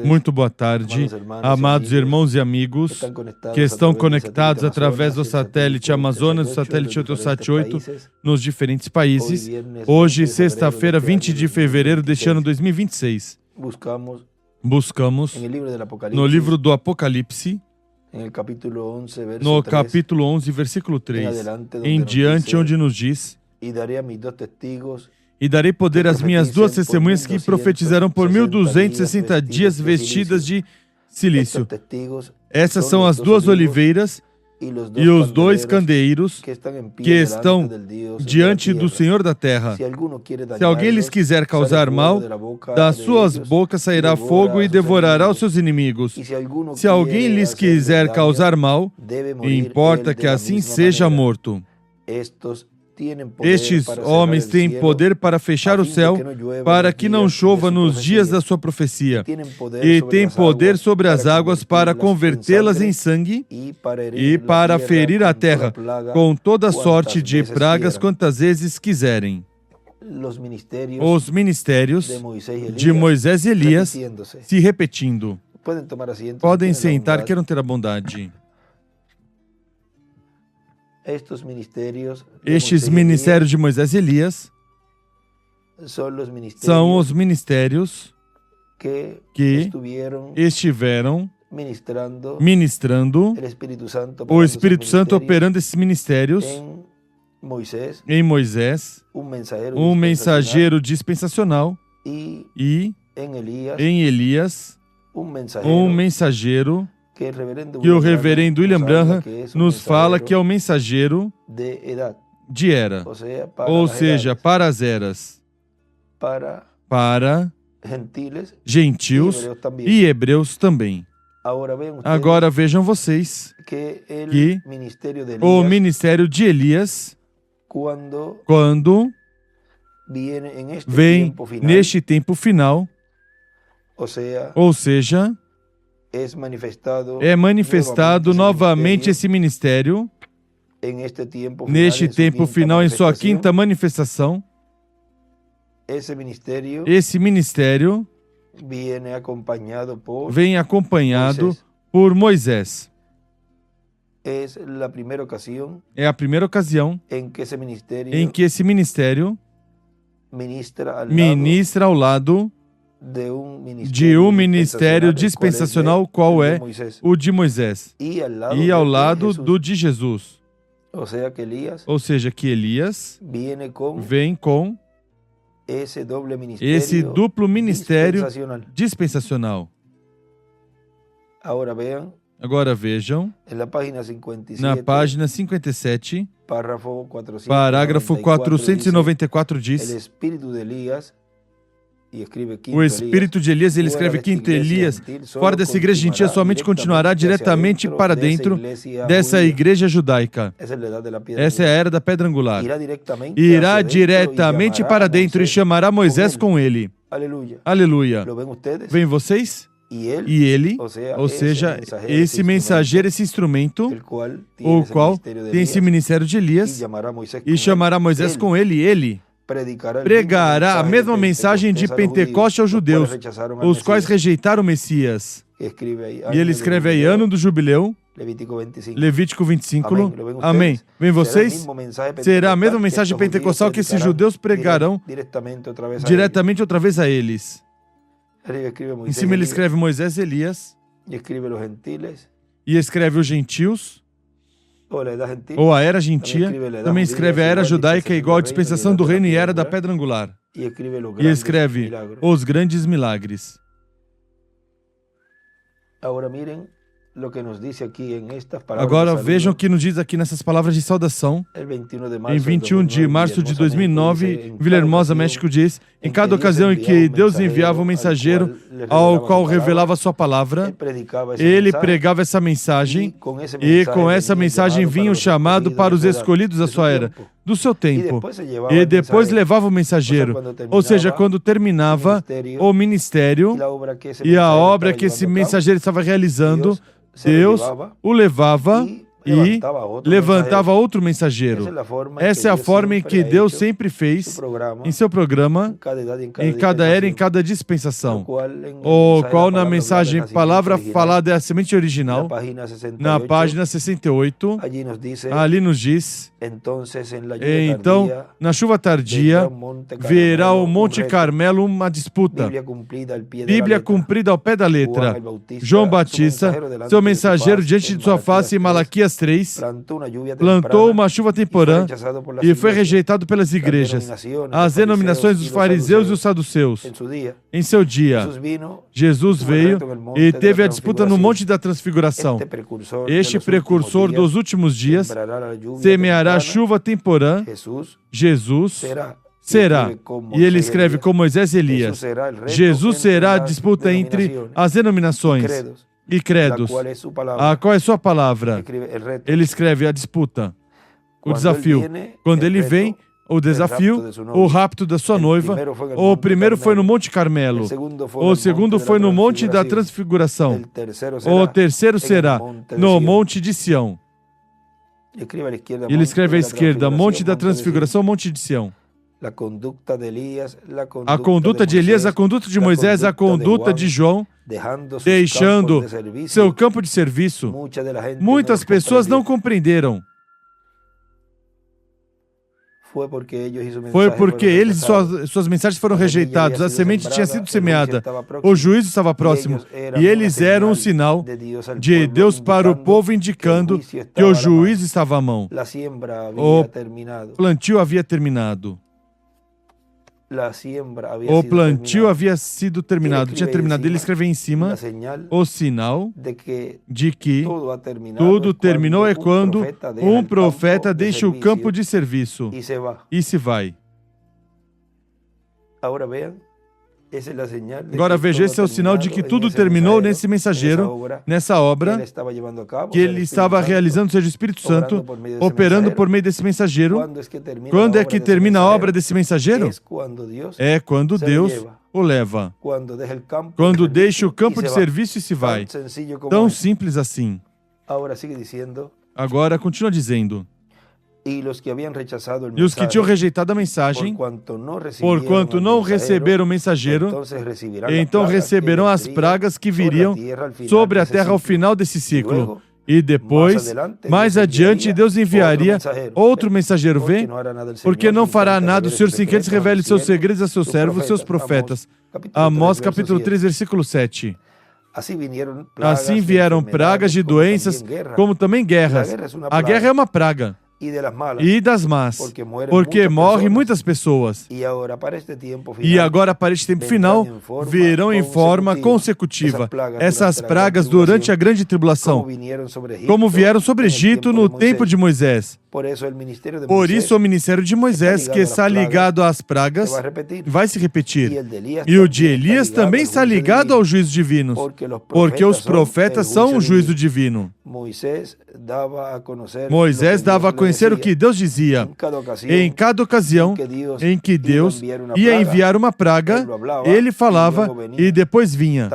Muito boa tarde, amados irmãos e amigos que estão conectados através do satélite Amazonas, do satélite Eutelsat 8, nos diferentes países. Hoje, sexta-feira, 20 de fevereiro deste ano 2026. Buscamos no livro do Apocalipse, no capítulo 11, versículo 3, em diante, onde nos diz: E darei poder às minhas duas testemunhas que profetizarão por 1260 dias vestidas de silício. Essas são as duas oliveiras e os dois candeeiros que estão diante do Senhor da terra. Se alguém lhes quiser causar mal, das suas bocas sairá fogo e devorará os seus inimigos. Se alguém lhes quiser causar mal, importa que assim seja morto. Estes homens têm poder para fechar o céu, para que não chova nos dias da sua profecia, e têm poder sobre as águas para convertê-las em sangue e para ferir a terra com toda sorte de pragas quantas vezes quiserem. Os ministérios de Moisés e Elias se repetindo. Podem sentar, queiram ter a bondade. Estes ministérios de Moisés e Elias são os ministérios que estiveram ministrando, o Espírito Santo operando esses ministérios em Moisés, um mensageiro dispensacional, e em Elias, um mensageiro que o reverendo William Branham nos fala que é o mensageiro de era, ou seja, para as eras, para gentios e hebreus também. Agora vejam vocês que o ministério de Elias, quando vem neste tempo final, ou seja, é manifestado novamente esse ministério, neste tempo final, em sua quinta manifestação. Esse ministério vem acompanhado por Moisés. É a primeira ocasião em que esse ministério ministra ao lado de um ministério dispensacional, qual é o de Moisés, e ao lado do de Jesus. Ou seja, que Elias vem com esse duplo ministério dispensacional. Agora vejam, na página 57, parágrafo 494 diz: o espírito de Elias, ele escreve aqui, então Elias, fora dessa igreja gentia, somente continuará diretamente para dentro dessa igreja judaica. Essa é a era da pedra angular. Irá diretamente para dentro e chamará Moisés com ele. Aleluia. Vem vocês? E ele, ou seja, esse mensageiro, esse instrumento, o qual tem esse ministério de Elias, e chamará Moisés com ele, e ele pregará a mesma mensagem de Pentecoste aos judeus, os quais rejeitaram o Messias. E ele escreve aí, ano do jubileu, Levítico 25, amém. Vem vocês? Será a mesma mensagem pentecostal que esses judeus pregarão diretamente outra vez a eles. Em cima ele escreve Moisés e Elias, e escreve os gentios, ou a era gentia, também escreve a era judaica igual a dispensação do reino e era da pedra angular. E escreve os grandes milagres. Agora vejam o que nos diz aqui nessas palavras de saudação. Em 21 de março de 2009, em Villahermosa, México, diz: em cada ocasião em que Deus enviava um mensageiro ao qual revelava a sua palavra, ele pregava essa mensagem, e com essa mensagem vinha o chamado para os escolhidos da sua era, do seu tempo, e depois levava o mensageiro, ou seja, quando terminava o ministério e a obra que esse mensageiro estava realizando, Deus o levava e levantava outro mensageiro. Essa é a forma em que Deus sempre fez em seu programa, em cada era, em cada dispensação, o qual na mensagem palavra falada é a semente original, na página 68, ali nos diz: então, na chuva tardia, verá o Monte Carmelo uma disputa. Bíblia cumprida ao pé da letra. João Batista, seu mensageiro diante de sua face, em Malaquias 3, plantou uma chuva temporã e foi rejeitado pelas igrejas, as denominações dos fariseus e os saduceus. Em seu dia, Jesus veio e teve a disputa no Monte da Transfiguração. Este precursor dos últimos dias semeará chuva temporã. Jesus será, e ele escreve com Moisés e Elias, Jesus será a disputa entre as denominações e credos. Qual é sua palavra? Ele escreve a disputa, o desafio. Quando ele vem, o desafio, o rapto da sua noiva. O primeiro foi no Monte Carmelo. O segundo foi no Monte da Transfiguração. O terceiro será no Monte de Sião. Ele escreve à esquerda, Monte da Transfiguração, Monte de Sião. A conduta de Elias, a conduta de Moisés, a conduta de João, deixando seu campo de serviço. Muitas pessoas não compreenderam. Foi porque eles e suas mensagens foram rejeitados. A semente tinha sido semeada. O juízo estava próximo. E eles eram um sinal de Deus para o povo, indicando que o juízo estava à mão. O plantio havia terminado. O plantio havia sido terminado, tinha terminado. Ele escreveu em cima, o sinal de que tudo terminou é quando um profeta deixa o campo de serviço e se vai. Agora veja, esse é o sinal de que tudo terminou nesse mensageiro, nessa obra que ele estava realizando, seja o Espírito Santo, operando por meio desse mensageiro. Quando é que termina a obra desse mensageiro? É quando Deus o leva. Quando deixa o campo de serviço e se vai. Tão simples assim. Agora continua dizendo. E os que tinham rejeitado a mensagem, porquanto não receberam o mensageiro, então receberão as pragas que viriam sobre a terra ao final desse ciclo. E depois, mais adiante, Deus enviaria outro mensageiro. Vê? Porque não fará nada, o Senhor sem que antes revele seus segredos a seus servos, seus profetas. Amós capítulo 3, versículo 7. Assim vieram pragas de doenças, como também guerras. A guerra é uma praga. E das más, porque morrem muitas pessoas. E agora, para este tempo final, virão em forma consecutiva essas pragas durante a grande tribulação, como vieram sobre Egito no tempo de Moisés. Por isso, o ministério de Moisés, que está ligado às pragas, vai se repetir. E o de Elias também está ligado aos juízos divinos, porque os profetas são o juízo divino. Moisés dava a conhecer o que Deus dizia. Em cada ocasião em que Deus ia enviar uma praga, ele falava e depois vinha.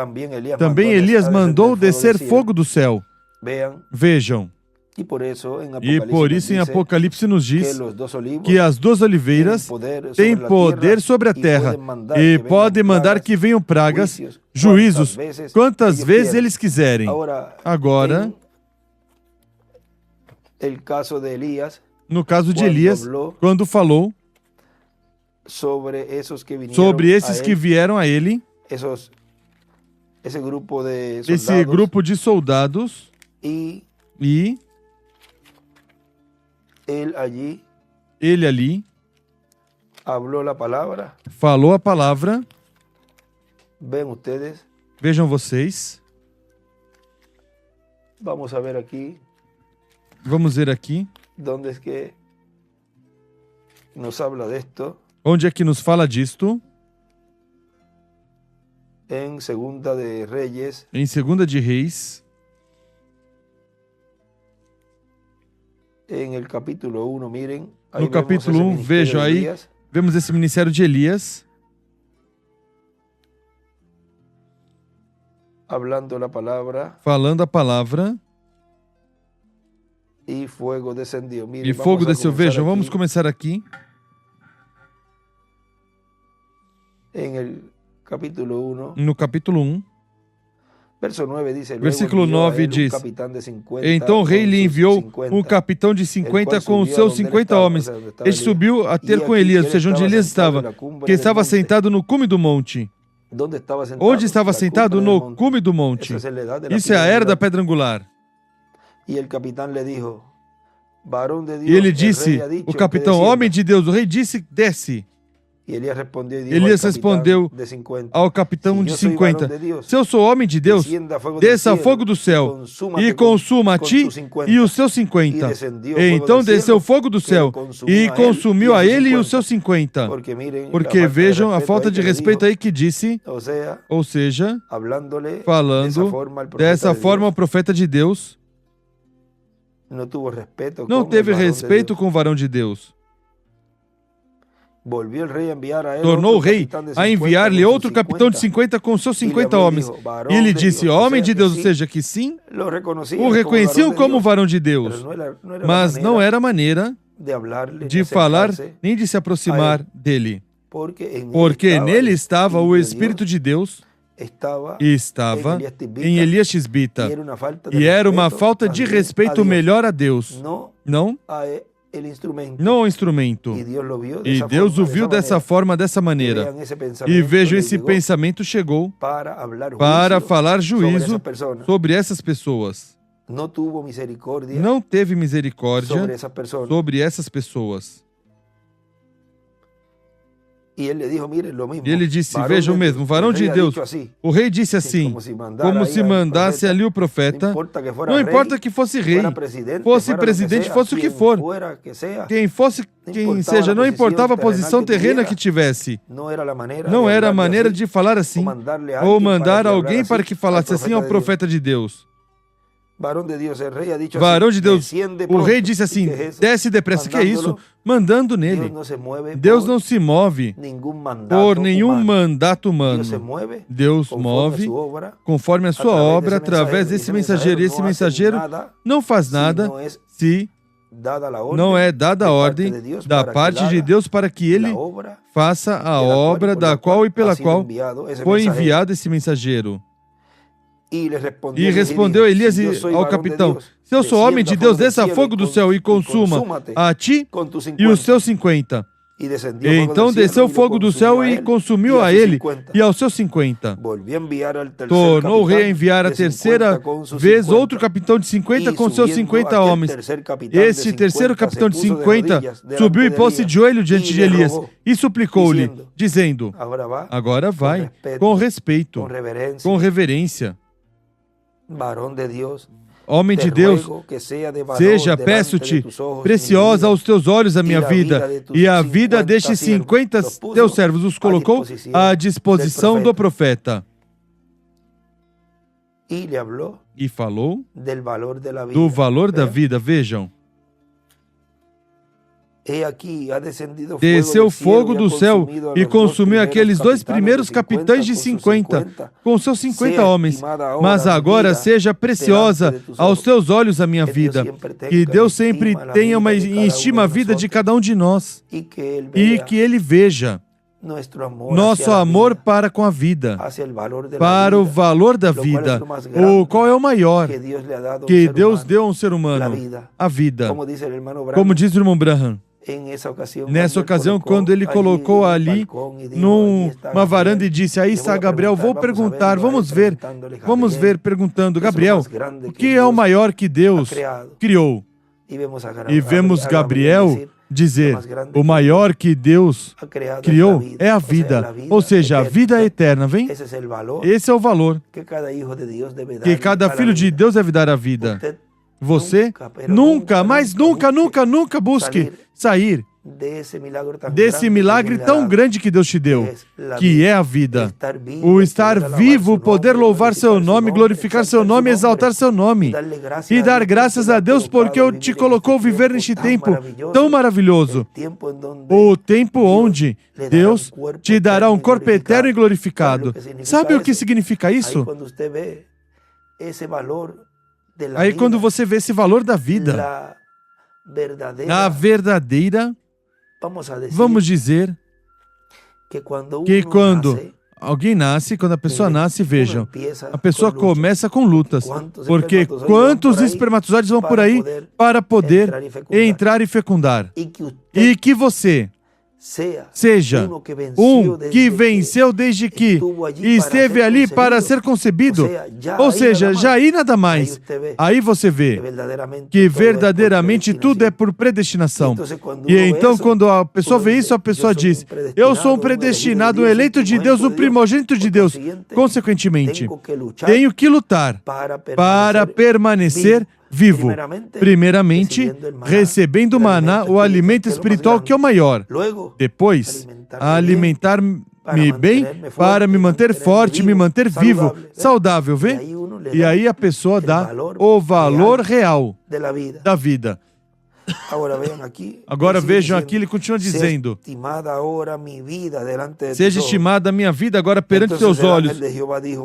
Também Elias mandou descer fogo do céu. Vejam. E por isso em Apocalipse nos diz que as duas oliveiras têm poder sobre a terra e podem mandar que venham pragas, juízos, quantas vezes eles quiserem. Agora, no caso de Elias, quando falou sobre esses que vieram a ele, esse grupo de soldados, e ele ali falou a palavra. Vejam vocês. Vamos ver aqui. Onde é que nos fala disto? Em 2 de Reis. No capítulo 1, vejam aí, vemos esse ministério de Elias. Falando a palavra. E fogo desceu. Vejam, vamos começar aqui. No capítulo 1. Versículo 9 diz: Então o rei lhe enviou um capitão de 50 com os seus 50 homens. Este subiu a ter com Elias, ou seja, onde Elias estava, que estava sentado no cume do monte. Onde estava sentado? No cume do monte. Isso é a era da pedra angular. E ele disse, o capitão, homem de Deus, o rei disse, desce. Elias respondeu ao capitão de 50, se eu sou homem de Deus, desça fogo do céu e consuma a ti e os seus 50. Então desceu fogo do céu e consumiu a ele e os seus 50. Porque vejam a falta de respeito aí que disse, ou seja, falando dessa forma ao profeta de Deus, não teve respeito com o varão de Deus. Tornou o rei a enviar-lhe outro capitão de 50 com seus 50 homens. E ele disse, homem de Deus, ou seja, que sim, o reconheciam como varão de Deus. Mas não era maneira de falar nem de se aproximar dele. Porque nele estava o Espírito de Deus e estava em Elias Tisbita. E era uma falta de respeito melhor a Deus, não o instrumento. E Deus o viu dessa forma, dessa maneira. E vejo, esse pensamento chegou para falar juízo sobre essas pessoas. Não teve misericórdia sobre essas pessoas. E ele disse, vejam mesmo, varão de Deus, o rei disse assim, como se mandasse ali o profeta, não importa que fosse rei, fosse presidente, fosse o que for, quem seja, não importava a posição terrena que tivesse. Não era a maneira de falar assim, ou mandar alguém para que falasse assim ao profeta de Deus. Varão de Deus, o rei disse assim, desce depressa, que é isso? Mandando nele. Deus não se move por nenhum mandato humano. Deus move conforme a sua obra através desse mensageiro. E esse mensageiro não faz nada se não é dada a ordem da parte de Deus para que ele faça a obra da qual e pela qual foi enviado esse mensageiro. E respondeu Elias ao capitão, se eu sou homem de Deus, desça fogo do céu e consuma a ti e os seus 50. Então desceu fogo do céu e consumiu a ele e aos seus 50. Tornou o rei a enviar a terceira vez outro capitão de 50 com seus 50 homens. Este terceiro capitão de 50 subiu e pôs-se de joelho diante de Elias e suplicou-lhe, dizendo, agora vai, com respeito, com reverência. Homem de Deus, seja, peço-te, preciosa aos teus olhos a minha vida, e a vida destes 50 teus servos os colocou à disposição do profeta. E falou do valor da vida, vejam. Desceu fogo do céu e consumiu aqueles dois primeiros capitães de 50, com seus 50 homens. Mas agora seja preciosa aos teus olhos a minha vida. Que Deus sempre tenha em estima a vida de cada um de nós. E que Ele veja nosso amor para com a vida, para o valor da vida. Qual é o maior que Deus deu a um ser humano? A vida. Como diz o irmão Branham. Nessa ocasião, quando ele colocou ali numa varanda e disse, aí está Gabriel, vou perguntar, vamos ver, perguntando, Gabriel, o que é o maior que Deus criou? E vemos Gabriel dizer, o maior que Deus criou é a vida, ou seja, a vida eterna, vem? Esse é o valor que cada filho de Deus deve dar à vida. Você nunca, mas nunca busque sair desse milagre tão grande que Deus te deu, que é a vida. O estar vivo, poder louvar seu nome, glorificar seu nome, exaltar seu nome. E dar graças a Deus porque te colocou viver neste tempo tão maravilhoso. O tempo onde Deus te dará um corpo eterno e glorificado. Sabe o que significa isso? Aí quando você vê esse valor da vida, na verdadeira, vamos dizer que quando alguém nasce, quando a pessoa nasce, vejam, a pessoa começa com lutas, porque quantos espermatozoides vão por aí para poder entrar e fecundar? E que você seja um que venceu desde que esteve ali para ser concebido, ou seja, já aí nada mais. Aí você vê que verdadeiramente tudo é por predestinação. E então, quando a pessoa vê isso, a pessoa diz: eu sou um predestinado, um eleito de Deus, o primogênito de Deus. Consequentemente, tenho que lutar para permanecer vivo. Primeiramente, recebendo maná, o alimento espiritual que é o maior. Depois, alimentar-me bem para me manter forte, me manter vivo, saudável, vê? E aí a pessoa dá o valor real da vida. Agora vejam aqui, ele continua dizendo: seja estimada a minha vida agora perante teus olhos.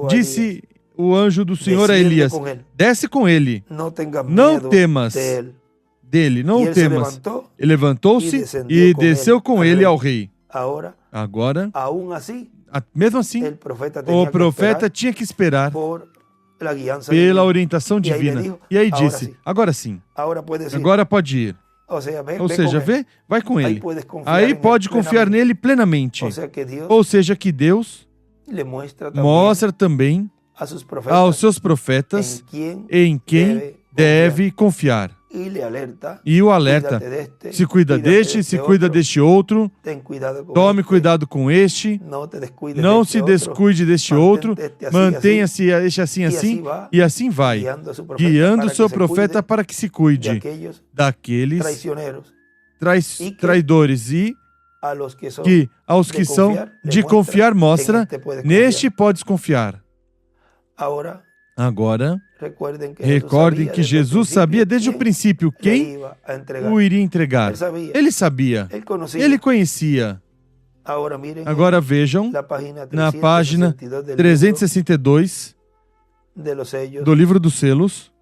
Disse o anjo do Senhor a Elias: desce com ele, não temas dele, não o temas. Ele levantou-se e desceu com ele ao rei. Agora, mesmo assim, o profeta tinha que esperar pela orientação divina. E aí disse: agora sim, agora pode ir. Ou seja, vê, vai com ele. Aí pode confiar nele plenamente. Ou seja, que Deus mostra também aos seus profetas em quem deve confiar. E o alerta: se cuida deste, se cuida deste outro, tome cuidado com este, não se descuide deste outro, mantenha-se este assim, e assim vai, guiando o seu profeta para que se cuide daqueles traidores e que aos que são de confiar mostra, neste podes confiar. Agora, recordem que Jesus sabia desde o princípio quem o iria entregar. Ele sabia, ele conhecia. Agora vejam, na página 362 do livro dos selos,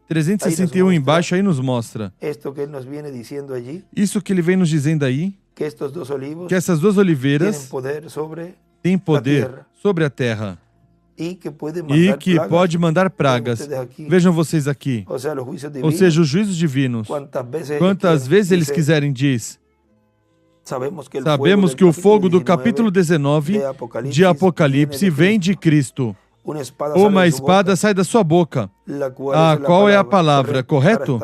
361 embaixo, aí nos mostra isso que ele vem nos dizendo aí, que essas duas oliveiras têm poder sobre a terra e que pode mandar pragas. Vejam vocês aqui. Ou seja, os juízos divinos, quantas vezes eles quiserem, diz. Sabemos que o fogo do capítulo 19 de Apocalipse vem de Cristo. Uma espada sai da sua boca, a qual é a palavra, correto?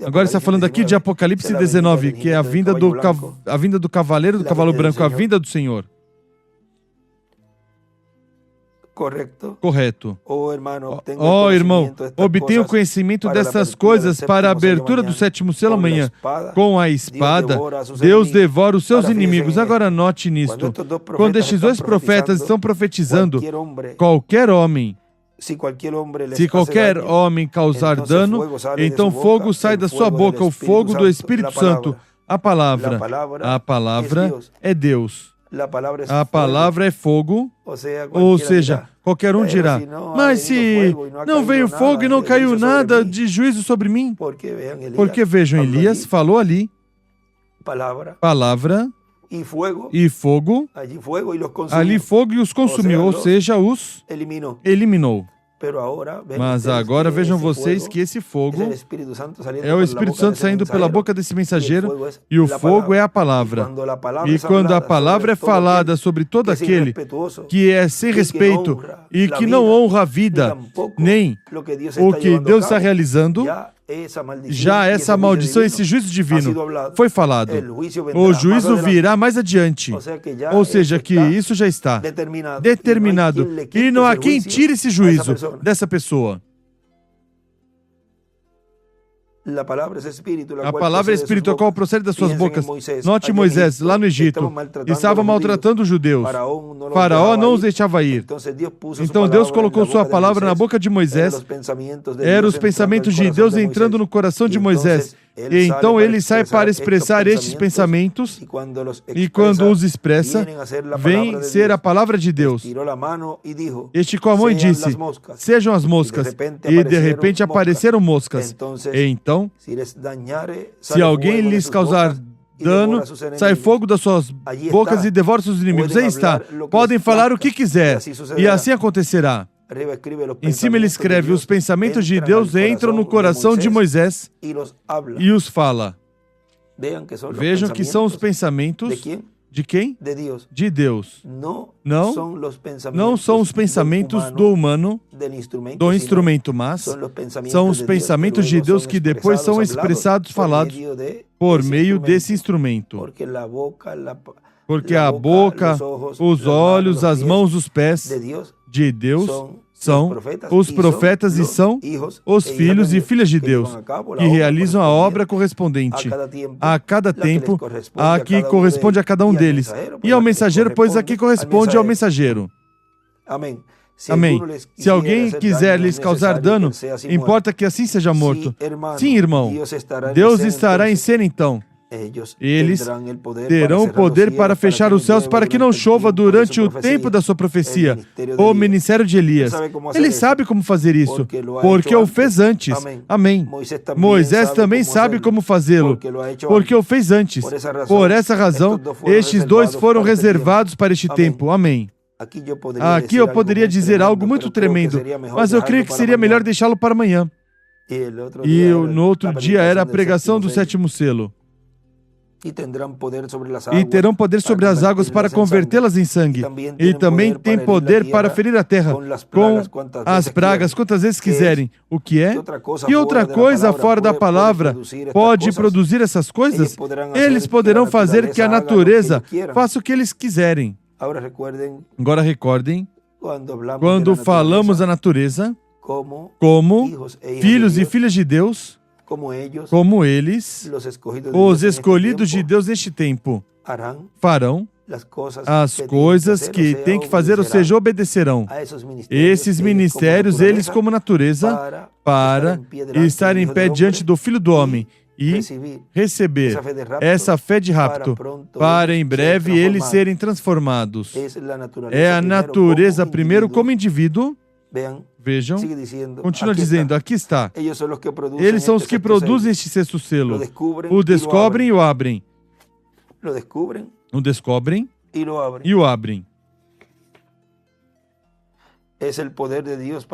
Agora está falando aqui de Apocalipse 19, que é a vinda do cavaleiro do cavalo branco, a vinda do Senhor. Correto. Ó irmão, obtenha o conhecimento dessas coisas para a abertura do sétimo selo amanhã. Com a espada, Deus devora os seus inimigos. Agora note nisto. Quando estes dois profetas estão profetizando, qualquer homem, se qualquer homem causar dano, então fogo sai da sua boca, o fogo do Espírito Santo. A palavra é Deus. A palavra é fogo, ou seja, qualquer um dirá: mas se não veio fogo e não caiu nada de juízo sobre mim? Porque vejam, Elias falou ali, palavra e fogo, ali fogo e os consumiu, ou seja, os eliminou. Mas agora vejam vocês que esse fogo é o Espírito Santo saindo pela boca desse mensageiro, e o fogo é a palavra. E quando a palavra é falada sobre todo aquele que é sem respeito e que não honra a vida, nem o que Deus está realizando, já essa maldição, esse juízo divino foi falado. O juízo virá mais adiante. Ou seja, que isso já está determinado. E não há quem tire esse juízo dessa pessoa. A palavra é espírito, a qual procede das suas bocas. Note Moisés, lá no Egito, estava maltratando os judeus. Faraó não os deixava ir. Então Deus colocou sua palavra na boca de Moisés. Eram os pensamentos de Deus entrando no coração de Moisés. E então ele sai para expressar estes pensamentos, e quando os expressa, vem ser a palavra de Deus. Esticou a mão e disse: sejam as moscas. E de repente apareceram moscas. E então, se alguém lhes causar dano, sai fogo das suas bocas e devora seus inimigos. Aí está. Podem falar o que quiser, e assim acontecerá. Em cima ele escreve: os pensamentos de Deus entram no coração de Moisés e os fala. Vejam que são os pensamentos de quem? De Deus. Não são os pensamentos do humano, do instrumento, mas são os pensamentos de Deus que depois são expressados, falados por meio desse instrumento. Porque a boca, os olhos, as mãos, os pés de Deus são os profetas e são os filhos e filhas de Deus, que realizam a obra correspondente a cada tempo, a que corresponde a cada um deles. E ao mensageiro, pois a que corresponde ao mensageiro. Amém. Se alguém quiser lhes causar dano, importa que assim seja morto. Sim, irmão. Deus estará em cena então. Eles terão o poder para fechar os céus para que não chova durante o tempo da sua profecia, o ministério de Elias. Ele sabe como fazer isso, porque o fez antes. Amém. Moisés também sabe como fazê-lo, porque o fez antes. Por essa razão, estes dois foram reservados para este tempo. Amém. Aqui eu poderia dizer algo muito tremendo, mas eu creio que seria melhor deixá-lo para amanhã. E no outro dia era a pregação do sétimo selo. E terão poder sobre as águas para convertê-las em sangue. E também tem poder para ferir a terra com as pragas quantas vezes quiserem. O que é? E outra coisa fora da palavra pode produzir essas coisas? Eles poderão fazer que a natureza faça o que eles quiserem. Agora recordem, quando falamos da natureza, como filhos e filhas de Deus, como eles, os escolhidos de Deus neste tempo, farão as coisas que têm que fazer, ou seja, obedecerão. Esses ministérios, eles como natureza, para estar em pé diante do Filho do Homem e receber essa fé de rapto, para em breve eles serem transformados. É a natureza primeiro como indivíduo. Vejam, continua dizendo, aqui está. Eles são os que produzem este sexto selo. O descobrem e o abrem. O descobrem e o abrem.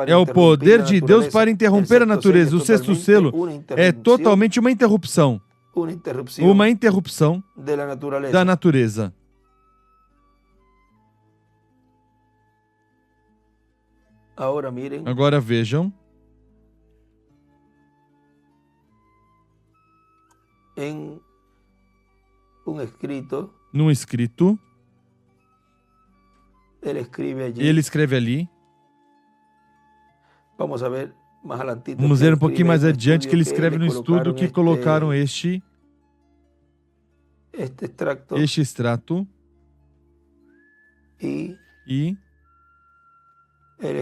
É o poder de Deus para interromper a natureza. O sexto selo é totalmente uma interrupção. Uma interrupção da natureza. Agora vejam. Num escrito, ele escreve ali. Vamos ver um pouquinho mais adiante que ele escreve no estudo que colocaram este extrato. E ele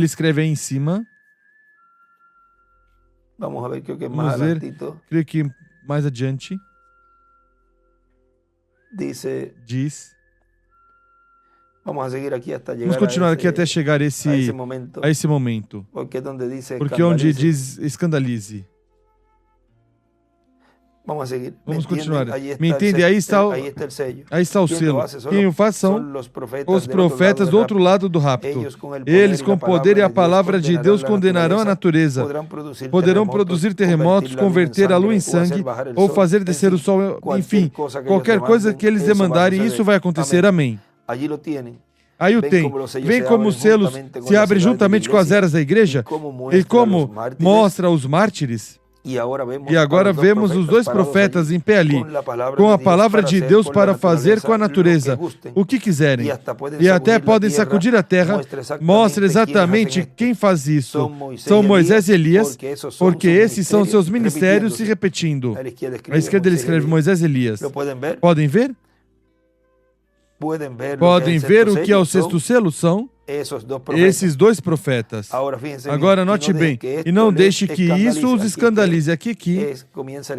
escreve aí em cima. Vamos ver, creio que mais adiante. Diz. Vamos continuar aqui até chegar a esse momento. Porque onde diz escandalize. Vamos continuar. Me entende? Aí está o selo. Quem o faz são os profetas do outro lado do rapto. Eles, com poder e a palavra de Deus, condenarão a natureza. Poderão produzir terremotos, converter a lua em sangue, ou fazer descer o sol, enfim, qualquer coisa que eles demandarem, isso vai acontecer. Amém. Aí o tem. Vem como os selos se abrem juntamente com as eras da igreja, e como mostra os mártires. E agora vemos os dois profetas em pé ali, com a palavra de Deus para fazer com a natureza o que quiserem. E até podem sacudir a terra. Mostra exatamente quem faz isso. São Moisés e Elias, porque esses são seus ministérios se repetindo. À esquerda ele escreve Moisés e Elias. Podem ver? Podem ver o que é o sexto selo? São esses dois profetas. Agora note bem, e não deixe que isso os escandalize. Aqui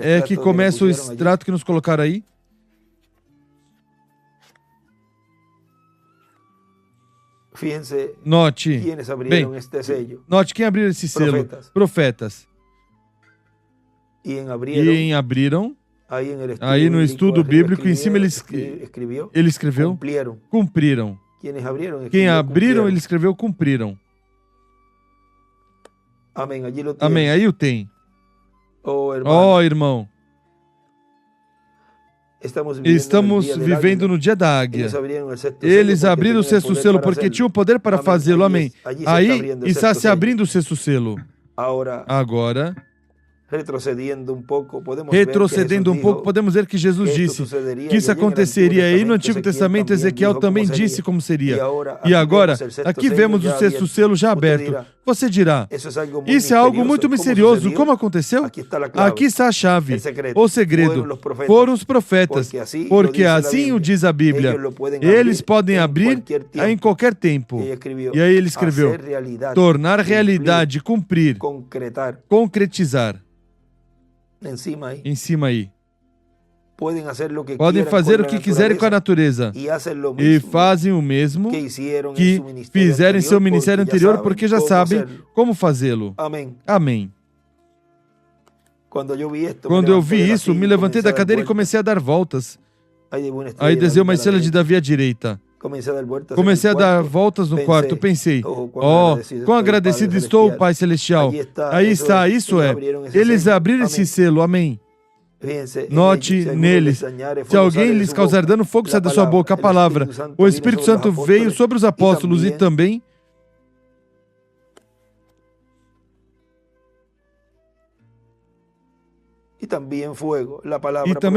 é que começa o extrato que nos colocaram aí. Note, bem, note quem abriu esse selo. Profetas. E abriram. Aí no estudo bíblico, em cima ele escreveu, cumpriram. Quem abriram, ele escreveu, cumpriram. Amém, aí o tem. Oh, irmão. Estamos vivendo no dia da águia. Eles abriram o sexto selo porque tinham o poder para fazê-lo. Amém. Aí está se abrindo o sexto selo. Agora, retrocedendo um pouco, podemos ver que Jesus disse que isso aconteceria. Aí no Antigo Testamento, Ezequiel também disse como seria. E agora, aqui vemos o sexto selo já aberto. Você dirá, isso é algo muito misterioso. Como aconteceu? Aqui está a chave. O segredo foram os profetas, porque assim o diz a Bíblia. Eles podem abrir em qualquer tempo. E aí ele escreveu, tornar realidade, cumprir, concretizar. Em cima aí. Podem fazer o que quiserem com a natureza. E fazem o mesmo que fizeram em seu ministério anterior, porque já sabem como fazê-lo. Amém. Quando eu vi isso, me levantei da cadeira e comecei a dar voltas. Aí desenhei uma estrela de Davi à direita. Comecei a dar voltas no quarto. Pensei, quão agradecido estou, Pai Celestial. Aí está, isso é. Eles abriram esse selo, amém. Note neles. Se alguém lhes causar dano, fogo sai da sua boca. A palavra. O Espírito Santo veio sobre os apóstolos e também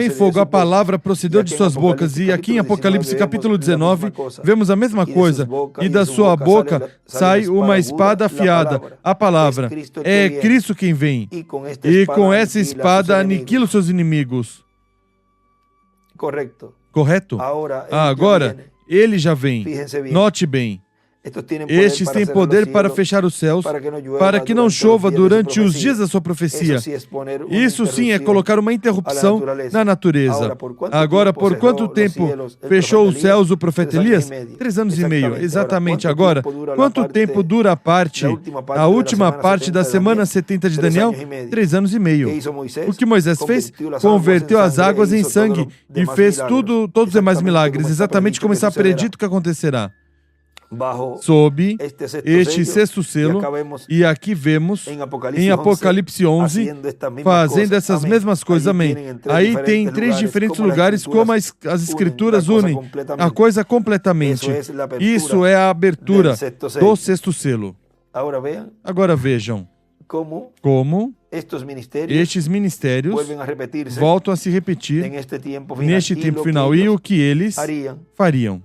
fogo, a palavra procedeu de suas bocas. E aqui em Apocalipse capítulo 19, vemos a mesma coisa. E da sua boca sai uma espada afiada. A palavra é Cristo quem vem. E com essa espada aniquila os seus inimigos. Correto? Agora, ele já vem. Note bem. Estes têm poder para fechar os céus, para que não chova durante os dias da sua profecia. Isso sim é colocar uma interrupção na natureza. Agora, por quanto tempo fechou os céus o profeta Elias? 3 anos e meio, exatamente. Agora, quanto tempo dura a última parte da semana 70 de Daniel? 3 anos e meio. O que Moisés fez? Converteu as águas em sangue e fez todos os demais milagres, exatamente como está predito que acontecerá. Sob este sexto selo, e aqui vemos em Apocalipse 11, fazendo essas mesmas coisas, amém. Aí tem 3 diferentes lugares como as escrituras unem a coisa completamente. Isso é a abertura do sexto selo. Agora vejam como estes ministérios voltam a se repetir neste tempo final e o que eles fariam.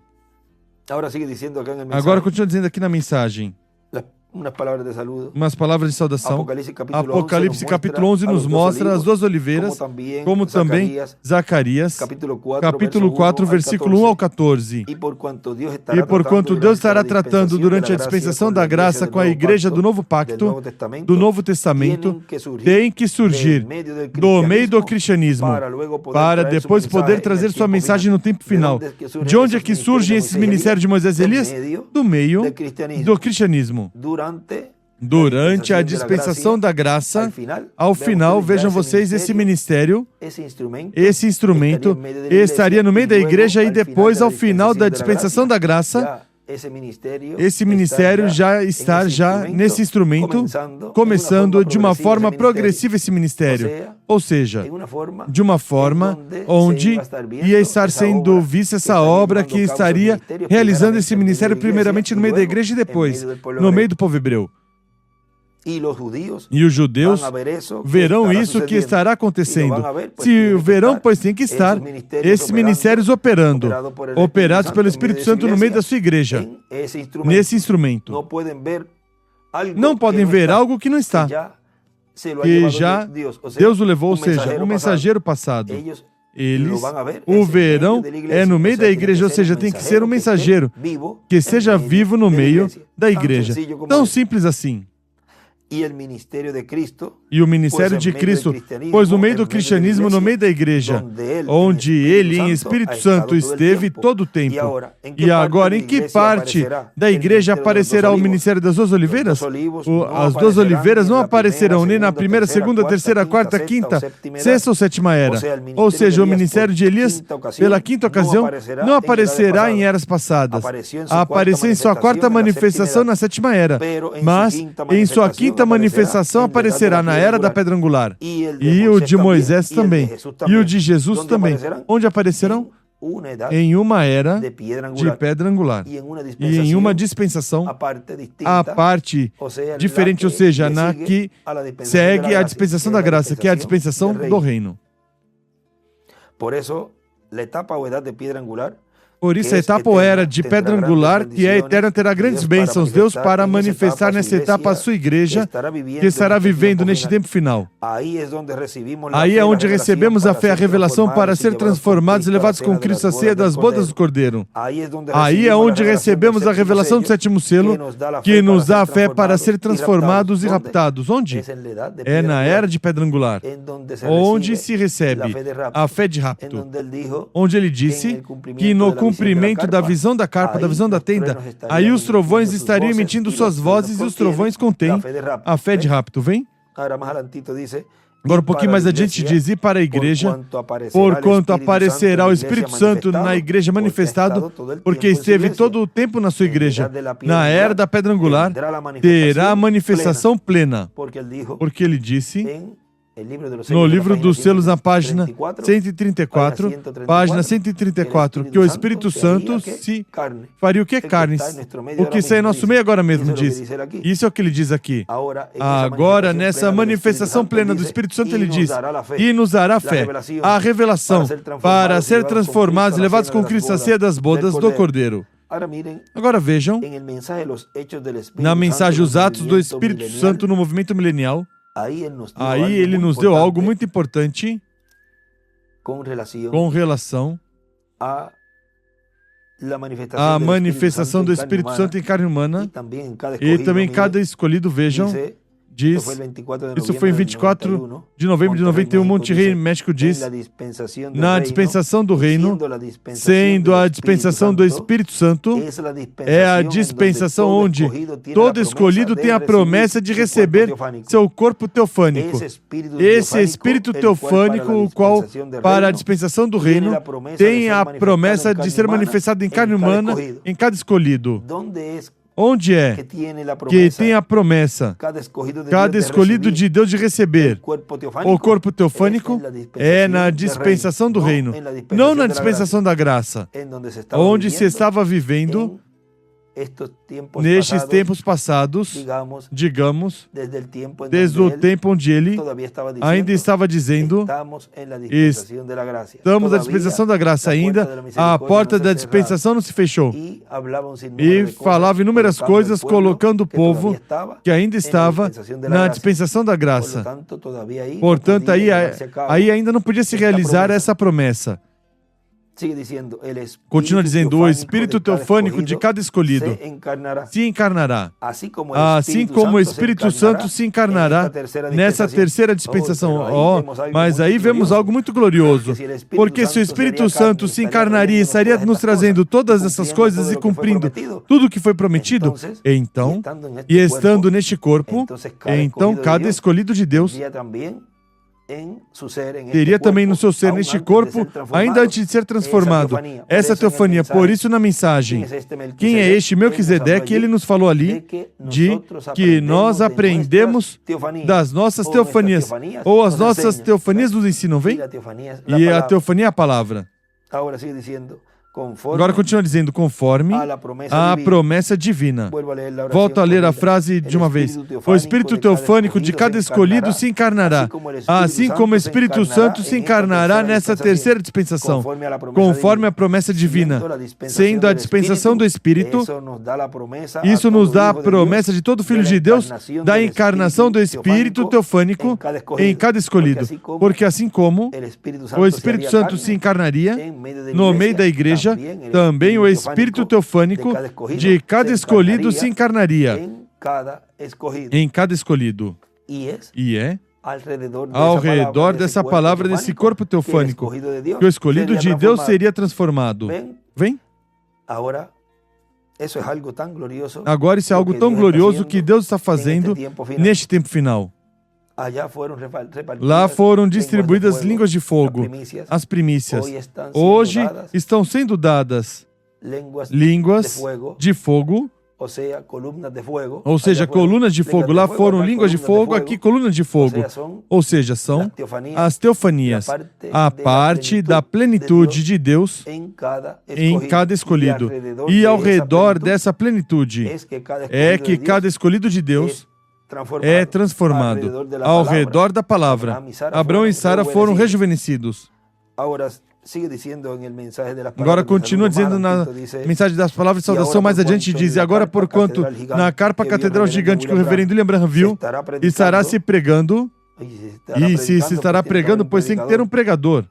Agora continua dizendo aqui na mensagem. Umas palavras de saudação. Apocalipse capítulo 11 nos mostra as 2 oliveiras, como também Zacarias, capítulo 4, versículo 1 ao 14. E porquanto Deus estará tratando durante a dispensação da graça com a igreja do novo pacto, do Novo Testamento, tem que surgir do meio do cristianismo, para depois poder trazer sua mensagem no tempo final. De onde é que surgem esses ministérios de Moisés e Elias? Do meio do cristianismo. Durante a dispensação da graça, ao final, vejam vocês, esse ministério, esse instrumento, estaria no meio da igreja e depois, ao final da dispensação da graça, esse ministério já está nesse instrumento, começando de uma forma progressiva esse ministério. Ou seja, de uma forma onde ia estar sendo vista essa obra que estaria realizando esse ministério primeiramente no meio da igreja e depois no meio do povo hebreu. E os judeus verão isso que estará acontecendo. Se verão, pois tem que estar esses ministérios operando, operados pelo Espírito Santo no meio da sua igreja, nesse instrumento. Não podem ver algo que não está, que já Deus o levou, ou seja, um mensageiro passado. eles o verão no meio da igreja, ou seja, tem que ser um mensageiro que seja vivo no meio da igreja. Tão simples assim. E o ministério de Cristo, pois no meio do cristianismo, no meio da igreja, onde ele, em Espírito Santo, esteve todo o tempo. E agora, em que parte da igreja aparecerá o ministério das duas oliveiras? As duas oliveiras não aparecerão nem na primeira, segunda, terceira, quarta, quinta, sexta ou sétima era. Ou seja, o ministério de Elias, pela quinta ocasião, não aparecerá em eras passadas. Apareceu em sua quarta manifestação na sétima era, mas em sua quinta manifestação aparecerá na era da pedra angular. E o de Moisés também. E o de Jesus também. Onde aparecerão? Em uma era de pedra angular. E em uma dispensação à parte diferente, ou seja, na que segue a dispensação da graça, que é a dispensação do reino. Por isso, a etapa ou edad de pedra angular, por isso, a etapa ou era de pedra angular, que é eterna, terá grandes bênçãos, Deus, para manifestar nessa etapa a sua igreja, que estará vivendo neste tempo final. Aí é onde recebemos a fé, a revelação, para ser transformados e levados com Cristo à ceia das bodas do Cordeiro. Aí é onde recebemos a revelação do sétimo selo, que nos dá a fé para ser transformados e raptados. Onde? É na era de pedra angular, onde se recebe a fé de rapto, onde ele disse que no cumprimento da visão da carpa, da visão da tenda, aí os trovões estariam emitindo suas vozes e os trovões contêm a fé de rapto. Vem? Agora um pouquinho mais adiante diz, e para a igreja, porquanto aparecerá o Espírito Santo na igreja manifestado, porque esteve todo o tempo na sua igreja, na era da pedra angular, terá a manifestação plena, porque ele disse no livro dos selos, na página 134, que o Espírito Santo se faria o que? Carnes. O que está em nosso meio agora mesmo, diz. Isso é o que ele diz aqui. Agora, nessa manifestação plena do Espírito Santo, ele diz, e nos dará fé, a revelação, para ser transformados e levados com Cristo à ceia das bodas do Cordeiro. Agora vejam, na mensagem Os Atos do Espírito Santo no movimento milenial, aí ele nos deu algo muito importante com relação à manifestação do Espírito Santo em carne humana, e também em cada escolhido, vejam, diz, isso foi em 24 de novembro de 91, Monterrey, México, diz, na dispensação do reino, sendo a dispensação do Espírito Santo, é a dispensação onde todo escolhido tem a promessa de receber seu corpo teofânico. Esse Espírito teofânico, o qual, para a dispensação do reino, tem a promessa de ser manifestado em carne humana em cada escolhido. Onde é que tem a promessa, cada escolhido de Deus, de receber o corpo teofânico? É na dispensação do reino, não na dispensação da graça, onde se estava vivendo nestes tempos passados, digamos, desde o tempo onde ele ainda estava dizendo, estamos na dispensação da graça ainda, a porta da dispensação não se fechou. E falava inúmeras coisas, colocando o povo que ainda estava na dispensação da graça. Portanto, aí ainda não podia se realizar essa promessa. Continua dizendo, o Espírito teofânico de cada escolhido se encarnará, assim como o Espírito Santo se encarnará nessa terceira dispensação. Mas aí vemos algo muito glorioso, porque se o Espírito Santo se encarnaria e estaria nos trazendo todas essas coisas e cumprindo tudo o que foi prometido, então, e estando neste corpo, então cada escolhido de Deus teria também no seu ser, neste corpo, ainda antes de ser transformado, essa teofania. Por isso, na mensagem, quem é este Melquisedeque? Ele nos falou ali de que nós aprendemos das nossas teofanias, ou as nossas teofanias nos ensinam, vem? E a teofania é a palavra. Agora continua dizendo, conforme a promessa divina. Volto a ler a frase de uma vez. O Espírito teofânico de cada escolhido se encarnará, assim como o Espírito Santo se encarnará nessa terceira dispensação, conforme a promessa divina. Sendo a dispensação do Espírito, isso nos dá a promessa de todo Filho de Deus, da encarnação do Espírito teofânico em cada escolhido. Porque assim como o Espírito Santo se encarnaria no meio da igreja, também o Espírito teofânico de cada escolhido se encarnaria em cada escolhido. E é ao redor dessa palavra, desse corpo teofânico, que o escolhido de Deus seria transformado. Vem? Agora, isso é algo tão glorioso que Deus está fazendo neste tempo final. Lá foram distribuídas línguas de fogo, as primícias. Hoje estão sendo dadas línguas de fogo, ou seja, colunas de fogo. Lá foram línguas de fogo, aqui colunas de fogo. Ou seja, são as teofanias, a parte da plenitude de Deus em cada escolhido. E ao redor dessa plenitude é que cada escolhido de Deus é transformado ao redor da palavra. Abraão e Sara foram rejuvenescidos. Agora continua dizendo na mensagem das palavras de saudação, mais adiante diz, e agora porquanto na carpa catedral gigante que o reverendo William Branham viu, estará se pregando, e se estará pregando, pois tem que ter um pregador.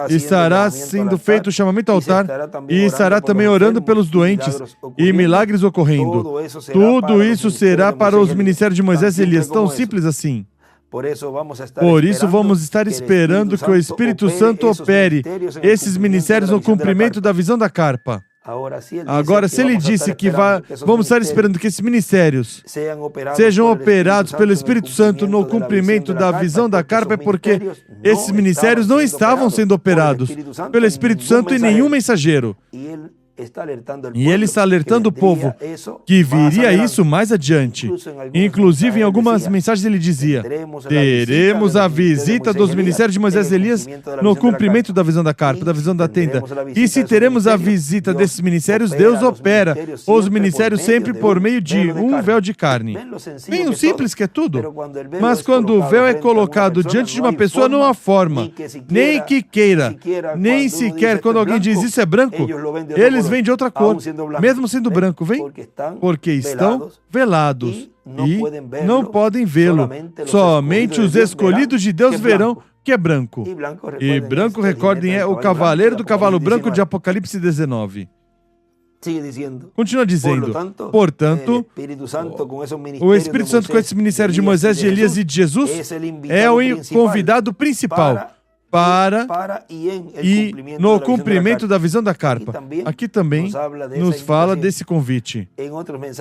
Estará sendo feito o chamamento ao altar e estará também orando pelos doentes e milagres ocorrendo. Tudo isso será para os ministérios de Moisés e Elias, tão simples assim. Por isso vamos estar esperando que o Espírito Santo opere esses ministérios no cumprimento da visão da carpa. Agora, se ele disse que vamos estar esperando que esses ministérios sejam operados pelo Espírito Santo no cumprimento da visão da carpa, é porque esses ministérios não estavam sendo operados pelo Espírito Santo e nenhum mensageiro. E ele está alertando o povo que viria isso mais adiante. Inclusive, em algumas mensagens ele dizia, teremos a visita dos ministérios de Moisés e Elias no cumprimento da visão da carpa, da visão da tenda. E se teremos a visita desses ministérios, Deus opera os ministérios sempre por meio de um véu de carne. Bem simples que é tudo. Mas quando o véu é colocado diante de uma pessoa, não há forma, nem que queira, nem sequer quando alguém diz isso é branco, eles vêm de outra cor, mesmo sendo branco, vem? Porque estão velados e não podem vê-lo. Somente os escolhidos de Deus verão que é branco. E branco, recordem, é o cavaleiro do cavalo branco de Apocalipse 19. Continua dizendo, portanto, o Espírito Santo com esse ministério de Moisés, de Elias e de Jesus é o convidado principal para e no cumprimento da visão da carpa. Aqui também nos fala desse convite.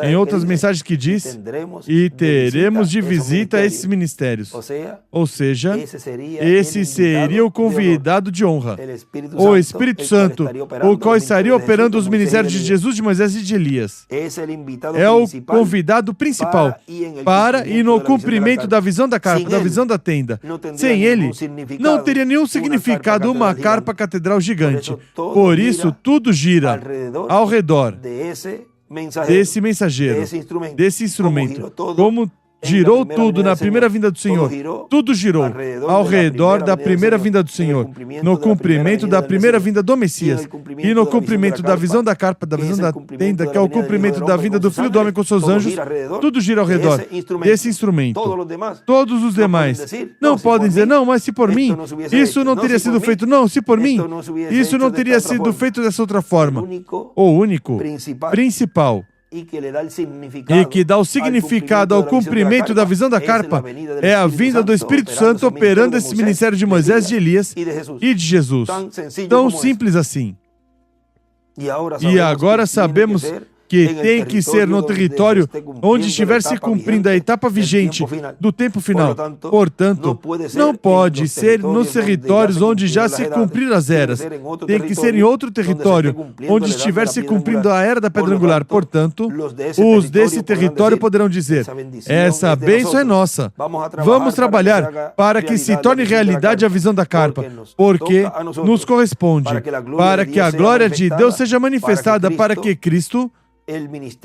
Em outras mensagens que diz, e teremos de visita esses ministérios. Ou seja, esse seria o convidado de honra. O Espírito Santo, o qual estaria operando os ministérios de Jesus, de Moisés e de Elias. É o convidado principal para e no cumprimento da visão da carpa, da visão da tenda. Sem ele, não teria nenhum significado uma carpa catedral gigante. Por isso, tudo gira ao redor desse mensageiro, desse instrumento. Como girou tudo na primeira vinda do Senhor, tudo girou ao redor da primeira vinda do Senhor, no cumprimento da primeira vinda do Messias, e no cumprimento da visão da carpa, da visão da tenda, que é o cumprimento da vinda do Filho do Homem com seus anjos, tudo gira ao redor desse instrumento. Todos os demais não podem dizer, não, mas se por mim, isso não teria sido feito, não, se por mim, isso não teria sido feito dessa outra forma. O único, principal, e que dá o significado ao cumprimento da visão da carpa é a vinda do Espírito Santo operando esse ministério de Moisés, de Elias e de Jesus. Tão simples assim. E agora sabemos que tem que ser no território onde estiver se cumprindo a etapa vigente do tempo final. Portanto, não pode ser nos territórios onde já se cumpriram as eras. Tem que ser em outro território onde estiver se cumprindo a era da pedra angular. Portanto, os desse território poderão dizer: essa bênção é nossa. Vamos trabalhar para que se torne realidade a visão da carpa, porque nos corresponde, para que a glória de Deus seja manifestada, para que Cristo,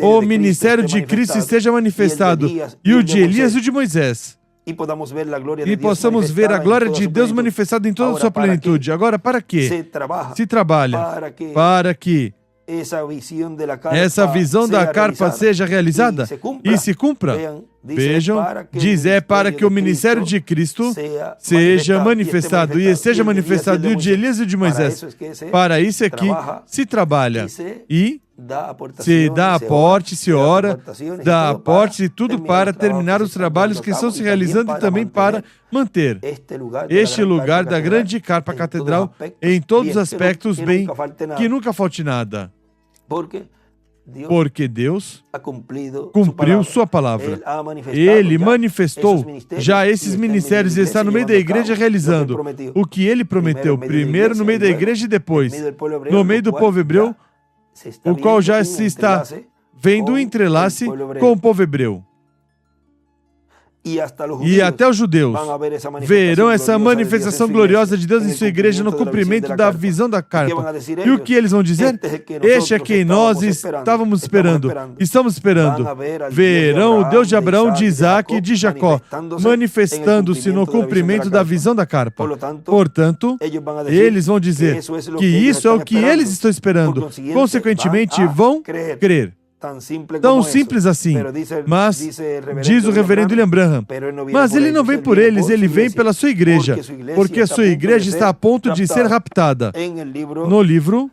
o ministério de Cristo, esteja manifestado, e o de Elias e o de Moisés, e possamos ver a glória de Deus manifestada em toda a sua plenitude. Agora, para quê? Se trabalha para que essa visão da carpa seja realizada e se cumpra. Vejam, diz, é para que o ministério de Cristo seja manifestado e esteja manifestado, e o de Elias e o de Moisés. Para isso é que se trabalha e se dá aporte, se ora, dá aporte e tudo para terminar os trabalhos que estão se realizando e também para manter este lugar da grande carpa catedral em todos os aspectos bem, que nunca falte nada. Porque Deus cumpriu sua palavra. Ele manifestou já esses ministérios e está no meio da igreja realizando o que ele prometeu, primeiro no meio da igreja e depois no meio do povo hebreu, o qual já se está vendo o entrelace com o povo hebreu. E até os judeus verão essa manifestação gloriosa de Deus em sua igreja no cumprimento da visão da carpa. E o que eles vão dizer? Este é quem nós estávamos esperando. Estamos esperando. Verão o Deus de Abraão, de Isaac e de Jacó, manifestando-se no cumprimento da visão da carpa. Portanto, eles vão dizer que isso é o que eles estão esperando. Consequentemente, vão crer. Tão simples assim. Mas, diz o reverendo William Branham, mas ele não vem por eles, ele vem pela sua igreja, porque a sua igreja está a ponto de ser raptada. No livro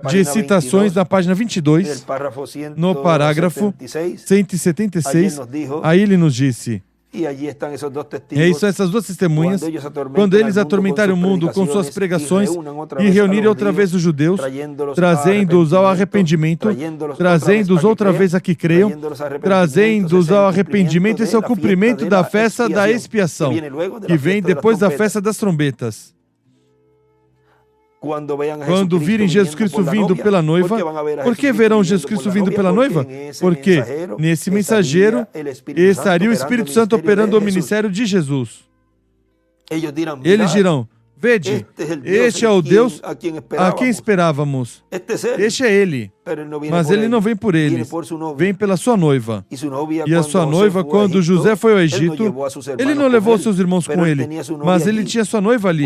de citações, na página 22, no parágrafo 176, aí ele nos disse: e aí são essas duas testemunhas, quando eles atormentarem o mundo com suas pregações e reunirem outra vez os judeus, trazendo-os ao arrependimento, trazendo-os outra vez a que creiam, trazendo-os ao arrependimento. Esse é o cumprimento da festa da expiação, que vem depois da festa das trombetas. Quando virem Jesus Cristo vindo pela noiva, por que verão Jesus Cristo vindo pela noiva? Porque nesse mensageiro estaria o Espírito Santo operando o ministério de Jesus. Eles dirão: vede, este é o Deus a quem esperávamos. Este é ele. Mas ele não vem por eles, vem pela sua noiva. E a sua noiva, quando José foi ao Egito, ele não levou seus irmãos com ele, mas ele tinha sua noiva ali.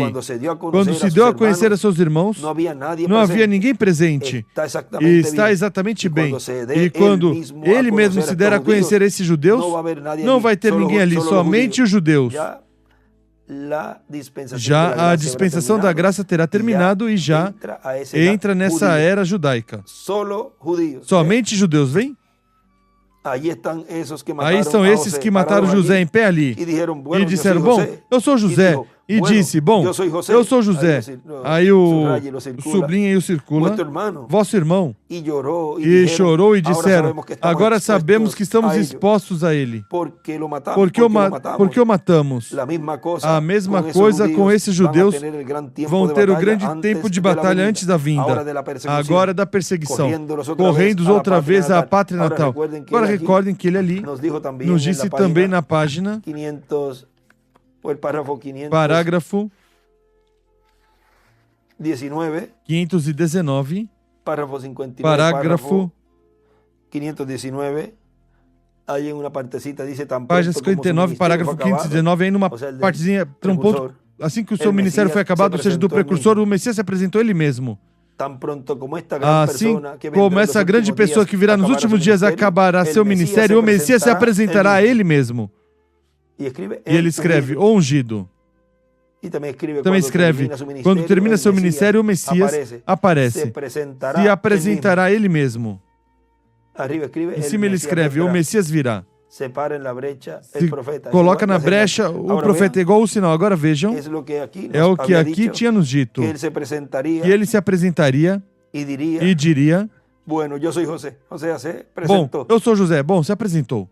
Quando se deu a conhecer a seus irmãos, não havia ninguém presente. E está exatamente bem. E quando ele mesmo se der a conhecer a esses judeus, não vai ter ninguém ali, somente os judeus. Já a dispensação da graça terá terminado e já entra nessa era judaica. Somente judeus, vem? Aí são esses que mataram José em pé ali e disseram: bom, eu sou José. E disse: bom, eu sou José. Aí o sublinha e o circula: vosso irmão. E chorou e disseram: agora sabemos que estamos expostos a ele. Porque o matamos. A mesma coisa com esses judeus, vão ter o grande tempo de batalha antes da vinda, agora da perseguição, correndo outra vez à pátria natal. Agora recordem que ele ali nos disse também na página, parágrafo 519, parágrafo 519, página 59, parágrafo 519, aí numa partezinha, um ponto, assim que o seu ministério foi acabado, ou seja, do precursor, o Messias se apresentou ele mesmo. Assim como essa grande pessoa que virá nos últimos dias acabará seu ministério, o Messias se apresentará a ele mesmo. E ele escreve: o ungido. Também escreve: quando termina seu ministério, o Messias aparece. Se apresentará a ele mesmo. Em cima ele escreve: o Messias virá. Se coloca na brecha o profeta, igual o sinal. Agora vejam, é o que aqui tinha nos dito, que ele se apresentaria e diria: Bom, eu sou José. Bom, se apresentou.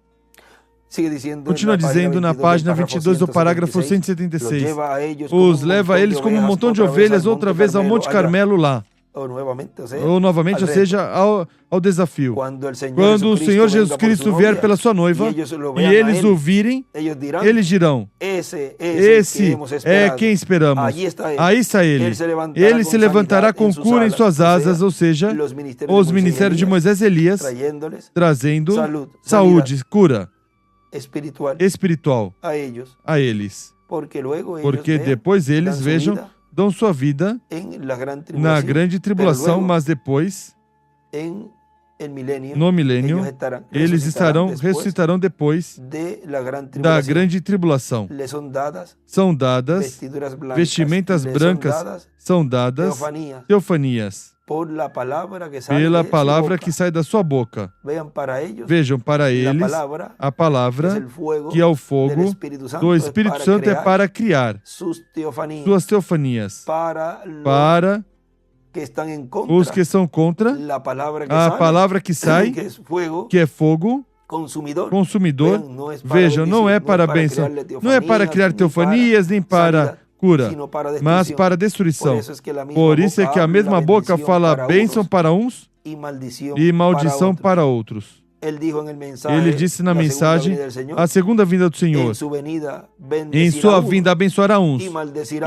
Continua dizendo na página 22 do parágrafo 176. Os leva a eles como um montão de ovelhas outra vez ao Monte Carmelo lá. Ou novamente, ou seja, ao desafio. Quando o Senhor Jesus Cristo vier pela sua noiva e eles o virem, eles dirão: esse é quem esperamos. Aí está ele. Ele se levantará com cura em suas asas, ou seja, os ministérios de Moisés e Elias, trazendo saúde, cura espiritual a eles. Porque depois eles, vejam, dão sua vida na grande tribulação, mas depois, no milênio, eles ressuscitarão depois da grande tribulação. São dadas vestimentas brancas, são dadas teofanias, pela palavra que sai da sua boca. Vejam, para eles, a palavra, que é o fogo do Espírito Santo, é para criar suas teofanias, para os que são contra a palavra que sai, que é fogo consumidor. Vejam, não é para bênção, não é para criar teofanias, nem para cura, mas para destruição. Por isso é que a mesma boca fala bênção para uns e maldição para outros. Ele disse na mensagem, a segunda vinda do Senhor, em sua vinda abençoará uns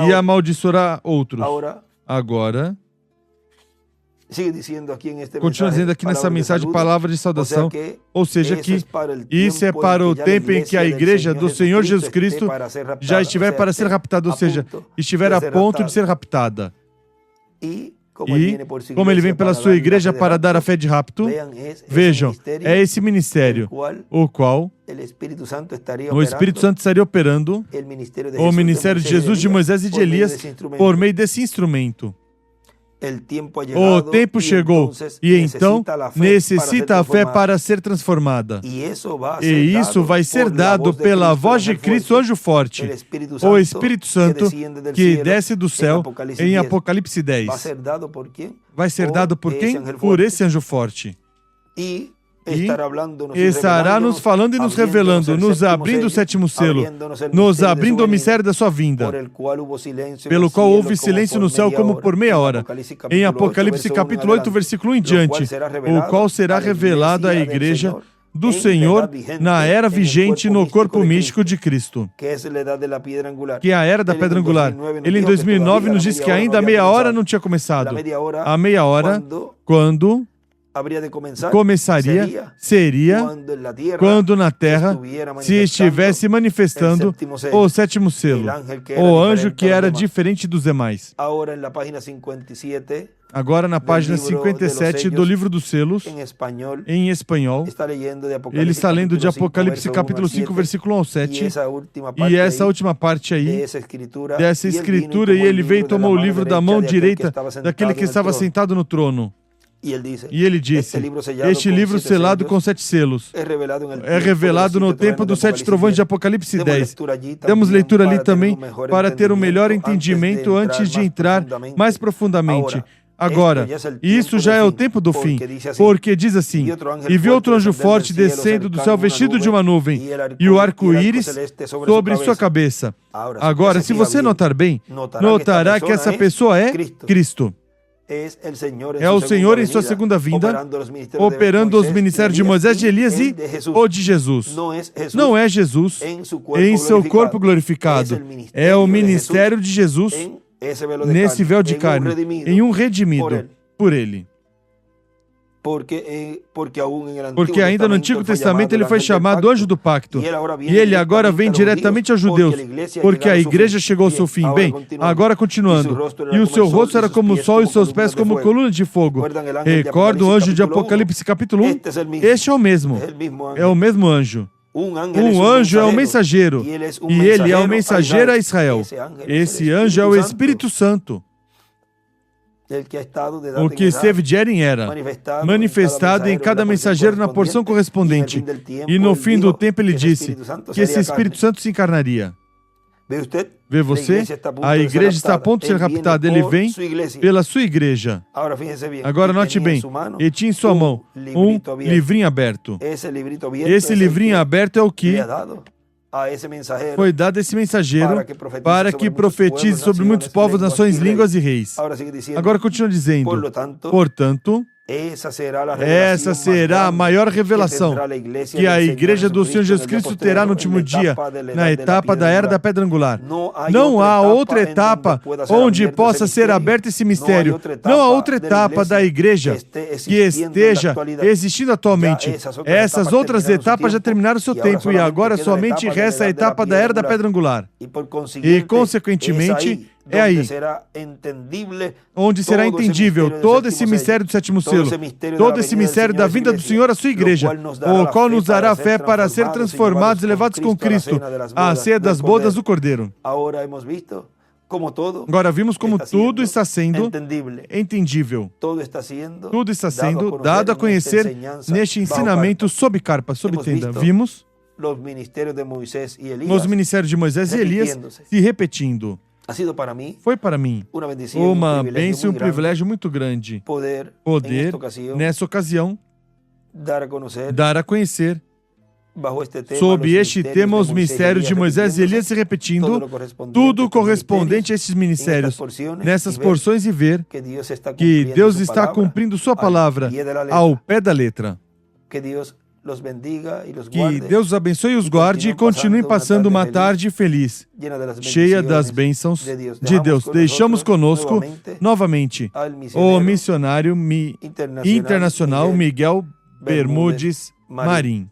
e amaldiçoará outros. Agora, continua dizendo aqui nessa mensagem, palavra de saudação, ou seja, que isso é para o tempo em que a igreja do Senhor Jesus Cristo já estiver para ser raptada, ou seja, estiver a ponto de ser raptada. E, como ele vem pela sua igreja para dar a fé de rapto, vejam, é esse ministério, o qual o Espírito Santo estaria operando, o ministério de Jesus, de Moisés e de Elias, por meio desse instrumento. O tempo chegou e então necessita a fé para ser transformada. E isso vai ser dado pela voz de Cristo, anjo forte, o Espírito Santo que desce do céu em Apocalipse 10. Vai ser dado por quem? Por esse anjo forte. E estará nos falando e nos revelando, nos abrindo o sétimo selo, nos abrindo o mistério da sua vinda, pelo qual houve silêncio no céu como por meia hora, em Apocalipse capítulo 8, versículo 1 em diante, o qual será revelado à igreja do Senhor na era vigente no corpo místico de Cristo, que é a era da pedra angular. Ele em 2009 nos disse que ainda a meia hora não tinha começado. A meia hora, quando começaria, seria quando na terra se estivesse manifestando o sétimo selo, o anjo que era diferente dos demais. Agora na página 57 do livro dos selos, em espanhol, ele está lendo de Apocalipse capítulo 5, versículo 1 ao 7, e essa última parte aí, dessa escritura, e ele veio e tomou o livro da mão direita daquele que estava sentado no trono. E ele disse, este livro selado com 7 selos é revelado no tempo dos 7 trovões de Apocalipse 10. Demos leitura ali também para ter um melhor entendimento antes de entrar mais profundamente. Agora, isso já é o tempo do fim, porque diz assim, e vi outro anjo forte descendo do céu vestido de uma nuvem, e o arco-íris sobre sua cabeça. Agora, se você notar bem, notará que essa pessoa é Cristo. É o Senhor em sua segunda vinda, operando os ministérios de Moisés, de Elias e o de Jesus. Não é Jesus em seu corpo glorificado. É o ministério de Jesus nesse véu de carne, em um redimido por Ele. Porque ainda no Antigo Testamento ele foi chamado anjo do pacto. E ele agora vem diretamente aos judeus, porque a igreja chegou ao seu fim. Bem, agora continuando. E o seu rosto era como o sol e os seus pés como coluna de fogo. Recorda o anjo de Apocalipse capítulo 1? Este é o mesmo. É o mesmo anjo. Um anjo é o mensageiro. E ele é o mensageiro a Israel. Esse anjo é o Espírito Santo. O que esteve de era em era, manifestado em cada mensageiro na porção correspondente. E no fim do tempo ele disse que esse Espírito Santo se encarnaria. Vê você? A igreja está a ponto de ser raptada. Ele vem pela sua igreja. Agora note bem, ele tinha em sua mão um livrinho aberto. Esse livrinho aberto é o que foi dado a esse mensageiro para que profetize sobre muitos povos, nações, línguas e reis. Agora continua dizendo, portanto, essa será a maior revelação que a igreja do Senhor Jesus Cristo terá no último dia, na etapa da Era da Pedra Angular. Não há outra etapa onde possa ser aberto esse mistério. Não há outra etapa da igreja que esteja existindo atualmente. Essas outras etapas já terminaram o seu tempo e agora somente resta a etapa da Era da Pedra Angular. E, consequentemente, é aí onde será entendível todo esse mistério do sétimo selo, todo esse mistério da vinda do Senhor à sua igreja, o qual nos dará fé para ser transformados e levados com Cristo à ceia das bodas do Cordeiro. Agora vimos como tudo está sendo entendível. Tudo está sendo dado a conhecer neste ensinamento sob carpa, sob tenda. Vimos nos ministérios de Moisés e Elias se repetindo. Foi para mim uma bênção e um privilégio muito grande poder, nessa ocasião, dar a conhecer sob este tema os mistérios de Moisés e Elias se repetindo, tudo correspondente a esses ministérios, nessas porções, e ver que Deus está cumprindo sua palavra ao pé da letra. Que Deus os abençoe e os guarde e continuem passando uma tarde feliz, cheia das bênçãos de Deus. Deixamos conosco, novamente, o missionário internacional Miguel Bermudes Marim.